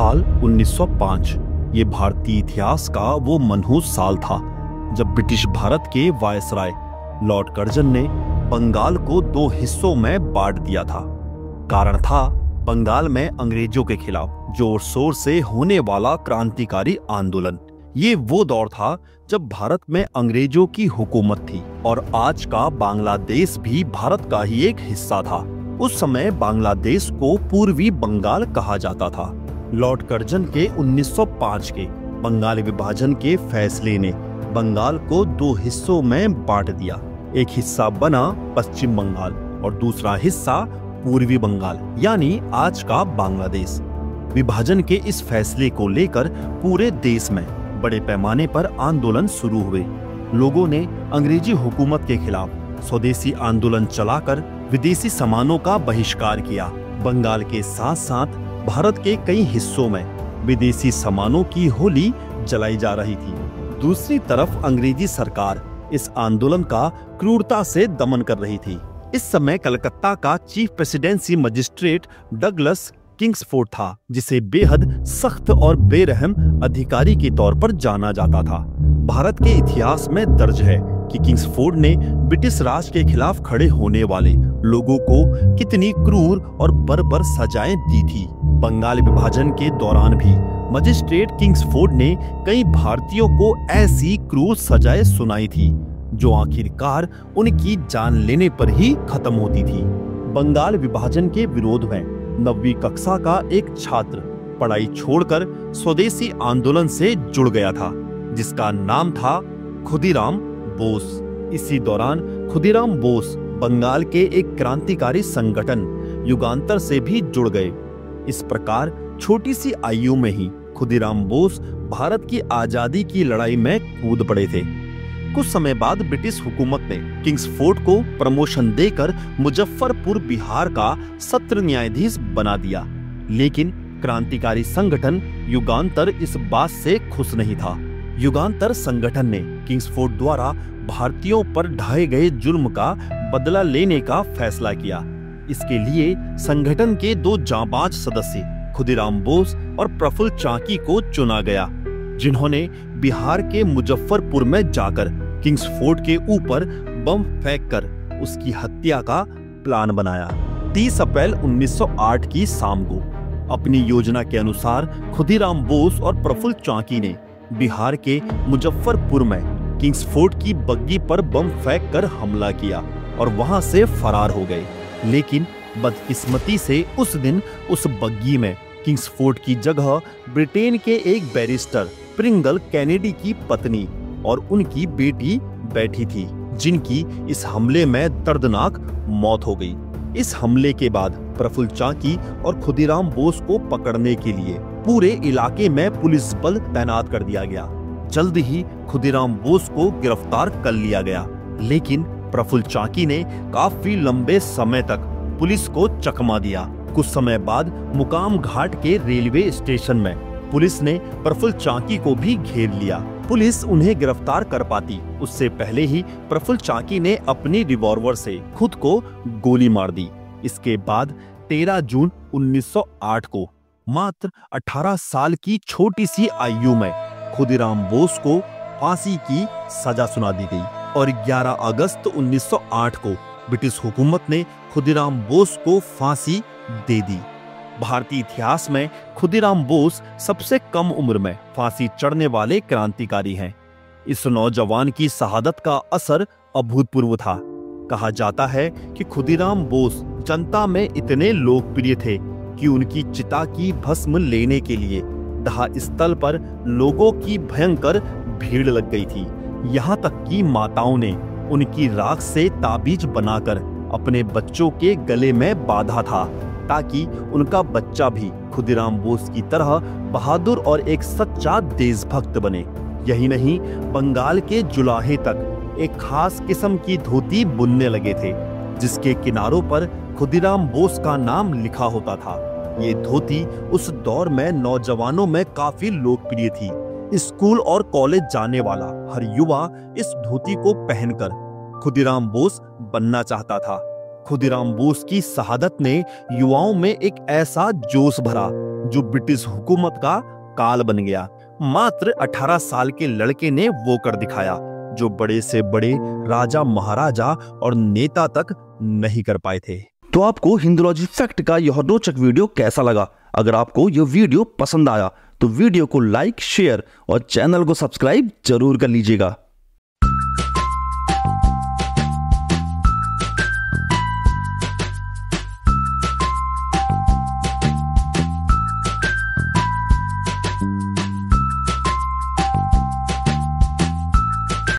साल 1905 ये भारतीय इतिहास का वो मनहूस साल था जब ब्रिटिश भारत के वायसराय लॉर्ड कर्जन ने बंगाल को दो हिस्सों में बांट दिया था। कारण था बंगाल में अंग्रेजों के खिलाफ जोर शोर से होने वाला क्रांतिकारी आंदोलन। ये वो दौर था जब भारत में अंग्रेजों की हुकूमत थी और आज का बांग्लादेश भी भारत का ही एक हिस्सा था। उस समय बांग्लादेश को पूर्वी बंगाल कहा जाता था। लॉर्ड कर्जन के 1905 के बंगाल विभाजन के फैसले ने बंगाल को दो हिस्सों में बांट दिया। एक हिस्सा बना पश्चिम बंगाल और दूसरा हिस्सा पूर्वी बंगाल यानी आज का बांग्लादेश। विभाजन के इस फैसले को लेकर पूरे देश में बड़े पैमाने पर आंदोलन शुरू हुए। लोगों ने अंग्रेजी हुकूमत के खिलाफ स्वदेशी आंदोलन चलाकर विदेशी सामानों का बहिष्कार किया। बंगाल के साथ साथ भारत के कई हिस्सों में विदेशी सामानों की होली जलाई जा रही थी। दूसरी तरफ अंग्रेजी सरकार इस आंदोलन का क्रूरता से दमन कर रही थी। इस समय कलकत्ता का chief presidency magistrate Douglas Kingsford था, जिसे बेहद सख्त और बेरहम अधिकारी के तौर पर जाना जाता था। भारत के इतिहास में दर्ज है कि किंग्सफोर्ड ने ब्रिटिश राज के खिलाफ खड़े होने वाले लोगों को कितनी क्रूर और बर्बर सजाएं दी थी। बंगाल विभाजन के दौरान भी मजिस्ट्रेट किंग्सफोर्ड ने कई भारतीयों को ऐसी क्रूर सजाएं सुनाई थी जो आखिरकार उनकी जान लेने पर ही खत्म होती थी। बंगाल विभाजन के विरोध में 9वीं कक्षा का एक छात्र पढ़ाई छोड़कर स्वदेशी आंदोलन से जुड़ गया था, जिसका नाम था खुदीराम बोस। इसी दौरान खुदीराम बोस बंगाल के एक क्रांतिकारी संगठन युगांतर से भी जुड़ गए। इस प्रकार छोटी सी आयु में ही खुदीराम बोस भारत की आजादी की लड़ाई में कूद पड़े थे। कुछ समय बाद ब्रिटिश हुकूमत ने किंग्सफोर्ड को प्रमोशन देकर मुजफ्फरपुर बिहार का सत्र न्यायाधीश बना दिया, लेकिन क्रांतिकारी संगठन युगांतर इस बात से खुश नहीं था। युगांतर संगठन ने किंग्सफोर्ड द्वारा भारतीयों पर ढाए गए जुल्म का बदला लेने का फैसला किया। इसके लिए संगठन के दो जांबाज सदस्य खुदीराम बोस और प्रफुल्ल चाकी को चुना गया, जिन्होंने बिहार के मुजफ्फरपुर में जाकर किंग्सफोर्ड के ऊपर बम फेंककर उसकी हत्या का प्लान बनाया। 30 अप्रैल 1908 की शाम को अपनी योजना के अनुसार खुदीराम बोस और प्रफुल्ल चाकी ने बिहार के मुजफ्फरपुर में किंग्सफोर्ड की बग्गी पर बम फेंककर हमला किया और वहां से फरार हो गए। लेकिन बदकिस्मती से उस दिन उस बग्गी में किंग्सफोर्ड की जगह ब्रिटेन के एक बैरिस्टर प्रिंगल कैनेडी की पत्नी और उनकी बेटी बैठी थी, जिनकी इस हमले में दर्दनाक मौत हो गई। इस हमले के बाद प्रफुल्ल चाकी और खुदीराम बोस को पकड़ने के लिए पूरे इलाके में पुलिस बल तैनात कर दिया गया। जल्द ही खुदीराम बोस को गिरफ्तार कर लिया गया, लेकिन प्रफुल्ल चाकी ने काफी लंबे समय तक पुलिस को चकमा दिया। कुछ समय बाद मुकाम घाट के रेलवे स्टेशन में पुलिस ने प्रफुल्ल चाकी को भी घेर लिया। पुलिस उन्हें गिरफ्तार कर पाती उससे पहले ही प्रफुल्ल चाकी ने अपनी रिवॉल्वर से खुद को गोली मार दी। इसके बाद 13 जून 1908 को मात्र 18 साल की छोटी सी आयु में खुदीराम बोस को फांसी की सजा सुना दी गई और 11 अगस्त 1908 को ब्रिटिश हुकूमत ने खुदीराम बोस को फांसी दे दी। भारतीय इतिहास में खुदीराम बोस सबसे कम उम्र में फांसी चढ़ने वाले क्रांतिकारी हैं। इस नौजवान की शहादत का असर अभूतपूर्व था। कहा जाता है कि खुदीराम बोस जनता में इतने लोकप्रिय थे कि उनकी चिता की भस्म लेने के लिए दाह स्थल पर लोगों की भयंकर भीड़ लग गई थी। यहाँ तक कि माताओं ने उनकी राख से ताबीज बनाकर अपने बच्चों के गले में बांधा था, ताकि उनका बच्चा भी खुदीराम बोस की तरह बहादुर और एक सच्चा देशभक्त बने। यही नहीं, बंगाल के जुलाहे तक एक खास किस्म की धोती बुनने लगे थे, जिसके किनारों पर खुदीराम बोस का नाम लिखा होता था। ये धोती उस दौर में नौजवानों में काफी लोकप्रिय थी। स्कूल और कॉलेज जाने वाला हर युवा इस धोती को पहनकर खुदीराम बोस बनना चाहता था। खुदीराम बोस की शहादत ने युवाओं में एक ऐसा जोश भरा जो ब्रिटिश हुकूमत का काल बन गया। मात्र 18 साल के लड़के ने वो कर दिखाया जो बड़े से बड़े राजा महाराजा और नेता तक नहीं कर पाए थे। तो आपको हिंदुलॉजी फैक्ट का यह रोचक वीडियो कैसा लगा? अगर आपको यह वीडियो पसंद आया तो वीडियो को लाइक, शेयर और चैनल को सब्सक्राइब जरूर कर लीजिएगा।